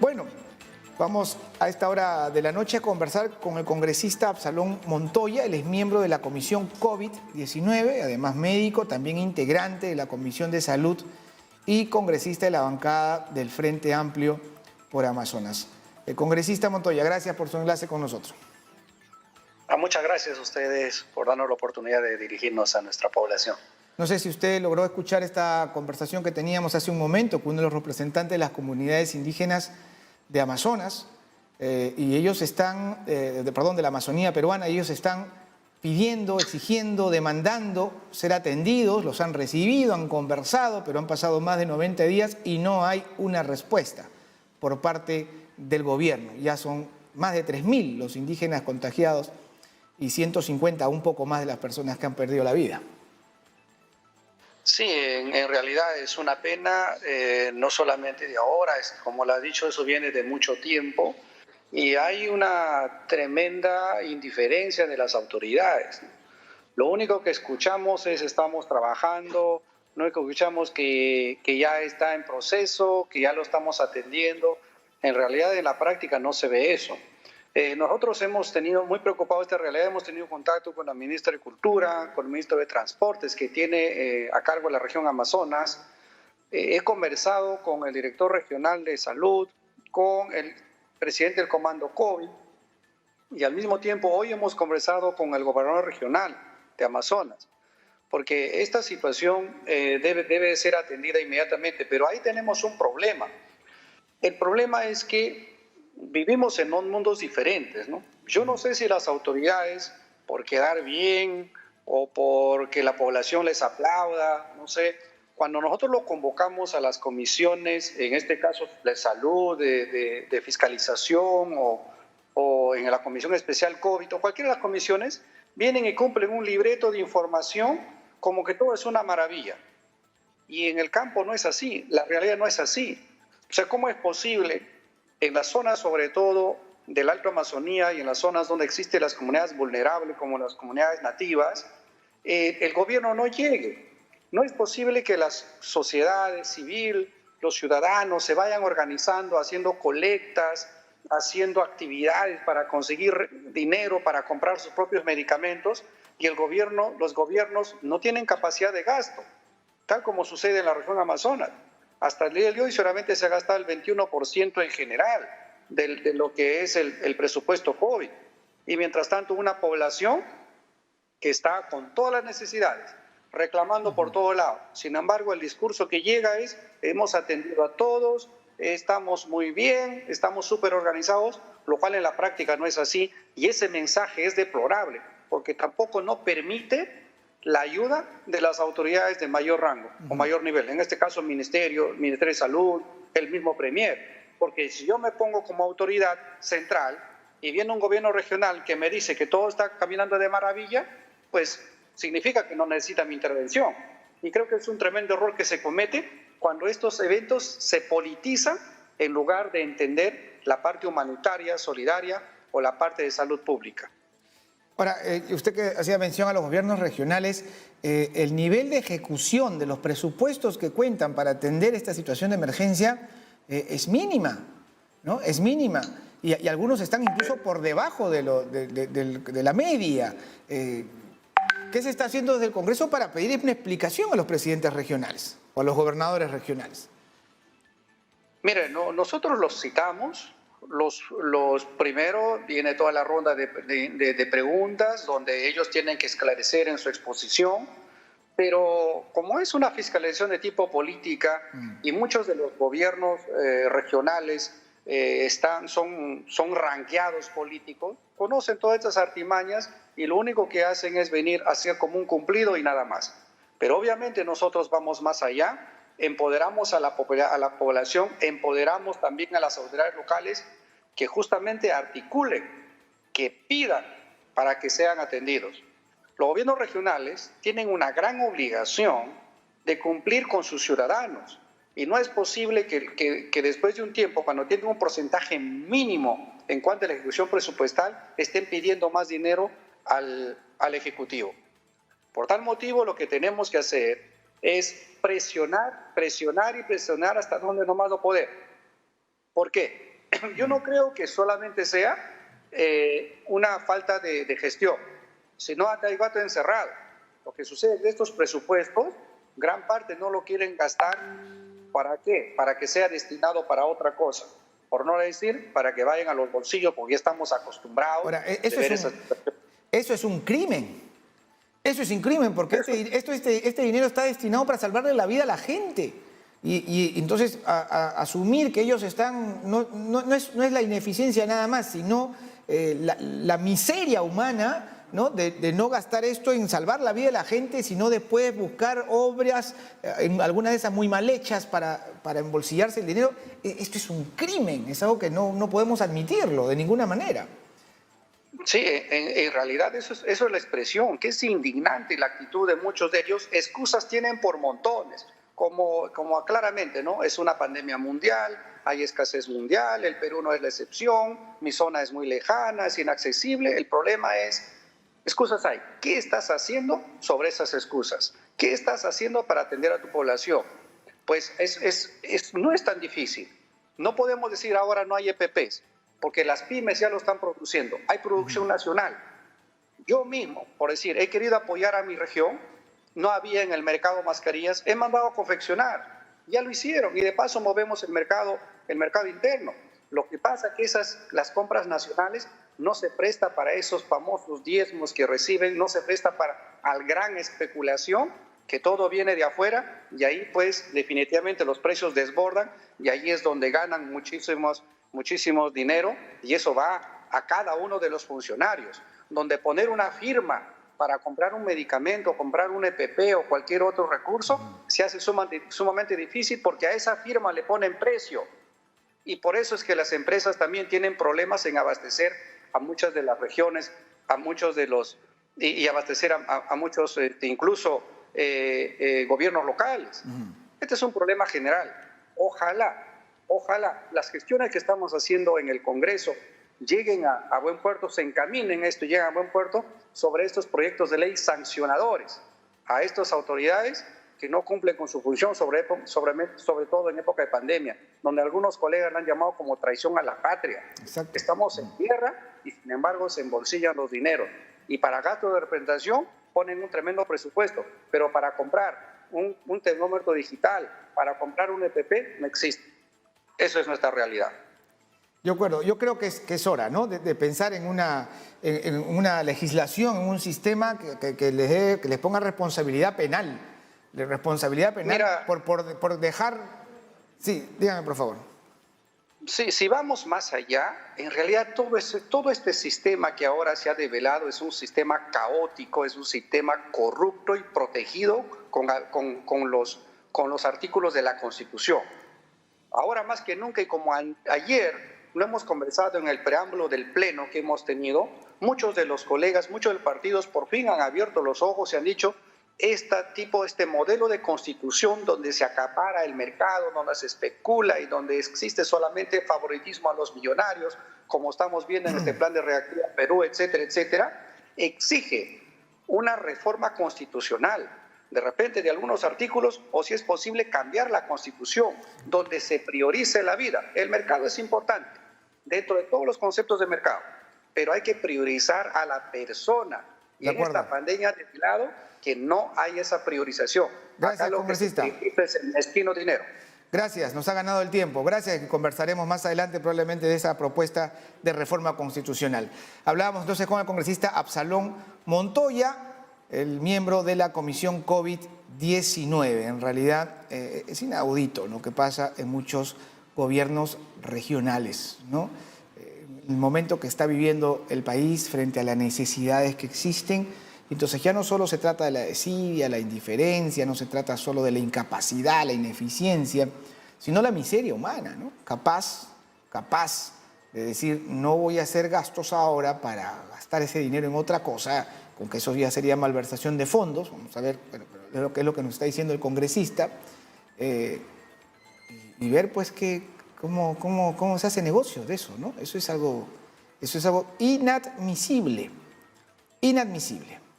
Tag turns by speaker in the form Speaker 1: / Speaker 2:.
Speaker 1: Bueno, vamos a esta hora de la noche a conversar con el congresista Absalón Montoya. Él es miembro de la Comisión COVID-19, además médico, también integrante de la Comisión de Salud y congresista de la bancada del Frente Amplio por Amazonas. El congresista Montoya, gracias por su enlace con nosotros.
Speaker 2: Muchas gracias a ustedes por darnos la oportunidad de dirigirnos a nuestra población.
Speaker 1: No sé si usted logró escuchar esta conversación que teníamos hace un momento con uno de los representantes de las comunidades indígenas de Amazonas, y ellos están, de la Amazonía peruana, ellos están pidiendo, exigiendo, demandando ser atendidos, los han recibido, han conversado, pero han pasado más de 90 días y no hay una respuesta por parte del gobierno. Ya son más de 3.000 los indígenas contagiados y 150, un poco más de las personas que han perdido la vida.
Speaker 2: Sí, en realidad es una pena, no solamente de ahora, como lo ha dicho, eso viene de mucho tiempo y hay una tremenda indiferencia de las autoridades. Lo único que escuchamos es estamos trabajando, no escuchamos que ya está en proceso, que ya lo estamos atendiendo. En realidad en la práctica no se ve eso. Nosotros hemos tenido muy preocupados esta realidad, hemos tenido contacto con la ministra de Cultura, con el ministro de Transportes que tiene a cargo la región Amazonas. He conversado con el director regional de salud, con el presidente del comando COVID y al mismo tiempo hoy hemos conversado con el gobernador regional de Amazonas, porque esta situación debe ser atendida inmediatamente, pero ahí tenemos un problema. El problema es que vivimos en mundos diferentes, ¿no? Yo no sé si las autoridades, por quedar bien o porque la población les aplauda, no sé, cuando nosotros lo convocamos a las comisiones, en este caso de salud, de fiscalización o en la comisión especial COVID o cualquiera de las comisiones, vienen y cumplen un libreto de información como que todo es una maravilla. Y en el campo no es así, la realidad no es así. O sea, ¿cómo es posible en las zonas, sobre todo del Alto Amazonía y en las zonas donde existen las comunidades vulnerables, como las comunidades nativas, el gobierno no llegue? No es posible que las sociedades civil, los ciudadanos se vayan organizando, haciendo colectas, haciendo actividades para conseguir dinero para comprar sus propios medicamentos y los gobiernos no tienen capacidad de gasto, tal como sucede en la región Amazonas. Hasta el día de hoy solamente se ha gastado el 21% en general de lo que es el presupuesto COVID. Y mientras tanto una población que está con todas las necesidades, reclamando por todo lado. Sin embargo, el discurso que llega es, hemos atendido a todos, estamos muy bien, estamos súper organizados, lo cual en la práctica no es así. Y ese mensaje es deplorable, porque tampoco no permite la ayuda de las autoridades de mayor rango o mayor nivel, en este caso el Ministerio de Salud, el mismo Premier, porque si yo me pongo como autoridad central y viene un gobierno regional que me dice que todo está caminando de maravilla, pues significa que no necesita mi intervención. Y creo que es un tremendo error que se comete cuando estos eventos se politizan en lugar de entender la parte humanitaria, solidaria o la parte de salud pública.
Speaker 1: Ahora, usted que hacía mención a los gobiernos regionales, el nivel de ejecución de los presupuestos que cuentan para atender esta situación de emergencia es mínima, ¿no? Es mínima. Y algunos están incluso por debajo de la media. ¿Qué se está haciendo desde el Congreso para pedir una explicación a los presidentes regionales o a los gobernadores regionales?
Speaker 2: Mire, nosotros los citamos. Los primero viene toda la ronda de preguntas donde ellos tienen que esclarecer en su exposición, pero como es una fiscalización de tipo política y muchos de los gobiernos regionales son ranqueados políticos, conocen todas estas artimañas y lo único que hacen es venir a hacer como un cumplido y nada más. Pero obviamente nosotros vamos más allá. Empoderamos a la población, empoderamos también a las autoridades locales que justamente articulen, que pidan para que sean atendidos. Los gobiernos regionales tienen una gran obligación de cumplir con sus ciudadanos y no es posible que después de un tiempo, cuando tienen un porcentaje mínimo en cuanto a la ejecución presupuestal, estén pidiendo más dinero al Ejecutivo. Por tal motivo, lo que tenemos que hacer es presionar hasta donde no más no poder. ¿Por qué? yo no creo que solamente sea una falta de gestión, sino hasta hay gato encerrado. Lo que sucede es que estos presupuestos, gran parte no lo quieren gastar. ¿Para qué? Para que sea destinado para otra cosa. Por no decir, para que vayan a los bolsillos, porque ya estamos acostumbrados
Speaker 1: Ahora,
Speaker 2: a ver esas...
Speaker 1: eso es un crimen. Eso es un crimen, porque este dinero está destinado para salvarle la vida a la gente. Y entonces asumir que ellos están, no es la ineficiencia nada más, sino la miseria humana, ¿no? De no gastar esto en salvar la vida de la gente, sino después buscar obras, en algunas de esas muy mal hechas, para embolsillarse el dinero. Esto es un crimen, es algo que no podemos admitirlo de ninguna manera.
Speaker 2: Sí, en realidad eso es la expresión, que es indignante la actitud de muchos de ellos. Excusas tienen por montones, como claramente, ¿no? Es una pandemia mundial, hay escasez mundial, el Perú no es la excepción, mi zona es muy lejana, es inaccesible. El problema es, excusas hay. ¿Qué estás haciendo sobre esas excusas? ¿Qué estás haciendo para atender a tu población? Pues no es tan difícil. No podemos decir ahora no hay EPPs, porque las pymes ya lo están produciendo. Hay producción nacional. Yo mismo, por decir, he querido apoyar a mi región, no había en el mercado mascarillas, he mandado a confeccionar. Ya lo hicieron y de paso movemos el mercado interno. Lo que pasa es que las compras nacionales no se presta para esos famosos diezmos que reciben, no se presta para la gran especulación, que todo viene de afuera, y ahí pues definitivamente los precios desbordan, y ahí es donde ganan muchísimos dinero, y eso va a cada uno de los funcionarios, donde poner una firma para comprar un medicamento, comprar un EPP o cualquier otro recurso, se hace sumamente difícil, porque a esa firma le ponen precio, y por eso es que las empresas también tienen problemas en abastecer a muchas de las regiones, a muchos de los, y abastecer a muchos, incluso gobiernos locales. Este es un problema general. Ojalá las gestiones que estamos haciendo en el Congreso lleguen a buen puerto, se encaminen esto y lleguen a buen puerto sobre estos proyectos de ley sancionadores a estas autoridades que no cumplen con su función, sobre todo en época de pandemia, donde algunos colegas la han llamado como traición a la patria. Exacto. Estamos en guerra y sin embargo se embolsillan los dineros. Y para gasto de representación ponen un tremendo presupuesto, pero para comprar un termómetro digital, para comprar un EPP, no existe. Eso es nuestra realidad.
Speaker 1: De acuerdo, yo creo que es hora, ¿no? de pensar en una legislación, en un sistema que les ponga responsabilidad penal. Mira, por dejar... Sí, dígame, por favor.
Speaker 2: Sí, si vamos más allá, en realidad todo este sistema que ahora se ha develado es un sistema caótico, es un sistema corrupto y protegido con los artículos de la Constitución. Ahora más que nunca, y como ayer lo hemos conversado en el preámbulo del pleno que hemos tenido, muchos de los colegas, muchos de los partidos por fin han abierto los ojos y han dicho: este modelo de constitución donde se acapara el mercado, donde se especula y donde existe solamente favoritismo a los millonarios, como estamos viendo en este plan de reactivación Perú, etcétera, etcétera, exige una reforma constitucional, de repente de algunos artículos, o si es posible cambiar la Constitución, donde se priorice la vida. El mercado es importante dentro de todos los conceptos de mercado, pero hay que priorizar a la persona. Y en esta pandemia de lado que no hay esa priorización.
Speaker 1: Gracias,
Speaker 2: acá lo
Speaker 1: congresista.
Speaker 2: Que es el mezquino dinero.
Speaker 1: Gracias, nos ha ganado el tiempo. Gracias, conversaremos más adelante probablemente de esa propuesta de reforma constitucional. Hablábamos entonces con el congresista Absalón Montoya, el miembro de la Comisión COVID-19. En realidad es inaudito lo que pasa en muchos gobiernos regionales, ¿no? El momento que está viviendo el país frente a las necesidades que existen. Entonces ya no solo se trata de la desidia, la indiferencia, no se trata solo de la incapacidad, la ineficiencia, sino la miseria humana, ¿no? Capaz de decir, no voy a hacer gastos ahora para gastar ese dinero en otra cosa, con que eso ya sería malversación de fondos. Vamos a ver qué es lo que nos está diciendo el congresista, y ver pues cómo se hace negocio de eso, ¿no? Eso es algo inadmisible.